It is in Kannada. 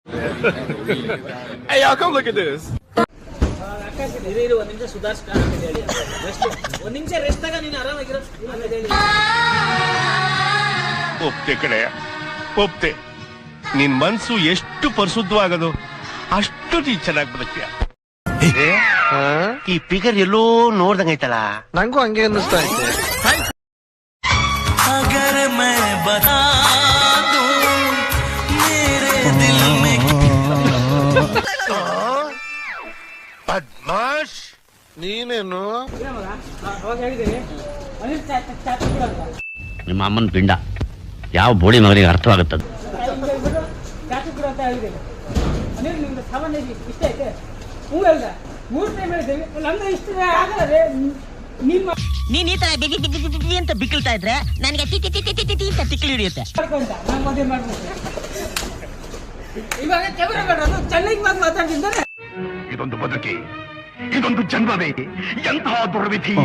Hey, y'all, come look at this. ಒಂದ್ ನಿಮಿಷ ಸುಧಾರಿಸ್ಕ ಹೇಳಿ ಒಂದ್ ನಿಮಿಷ ರೆಸ್ಟ್ ಆಗ ನೀನು ಆರಾಮಾಗಿರೋ ಹೇಳಿ. ಒಪ್ತೆ ಕಡೆ ಒಪ್ತೆ. ನಿನ್ ಮನ್ಸು ಎಷ್ಟು ಪರಿಶುದ್ಧವಾಗದು ಅಷ್ಟು ನೀ ಚೆನ್ನಾಗಿ ಬದುಕ್ತೀಯ. ಈ ಫಿಗರ್ ಎಲ್ಲೋ ನೋಡ್ದಂಗೈತಲ್ಲ. ನಂಗೂ ಹಂಗೆ ಅನ್ನಿಸ್ತಾ ಐತೆ. अगर मैं बता दूं मेरे दिल में ಬದ್ಮಾಶ್ ನೀನೇನು ಅವಾಗ ಹೇಳಿದ್ದೀನಿ ನಿಮ್ಮ ಅಮ್ಮನ ಪಿಂಡ ಯಾವ ಬೋಳಿ ಮಗನಿಗೆ ಅರ್ಥವಾಗುತ್ತದೆ. ಚಾಚು ಕೂಡ ಅಂತ ಹೇಳಿದ್ದೇನೆ. ಅನಿಲ್ ನಿಮ್ದು ಸಾಮಾನ್ಯ ಇಷ್ಟ ಐತೆ. ಹ್ಞೂ ಹೇಳ್ದ 3 ಟೈಮ್ ಹೇಳಿದ್ದೇವೆ. ನಮ್ದು ಇಷ್ಟ ಆಗಲ್ಲ ನಿಮ್ಮ ನೀನ್ ಈ ತರ ಬಿಗಿ ಬಿಗಿ ಬಿಗಿ ಅಂತ ಬಿಕ್ಕಳ್ತಾ ಇದ್ರೆ ನನಗೆ ಟಿ ಅಂತ ತಿಕ್ಕಲಿ ಹಿಡಿಯುತ್ತೆ. ನಾನು ಮದುವೆ ಮಾಡ್ಬೋದು. ಇವಾಗ ಕ್ಯಾಮೆರಾ ಮಾಡೋದು ಚೆನ್ನಾಗಿ ಮಾತಾಡ್ತಿದ್ದಾರೆ. ಇದೊಂದು ಬದುಕಿ, ಇದೊಂದು ಜನ್ಮವೇ, ಎಂತಹ ದುರ್ವಿಧಿ.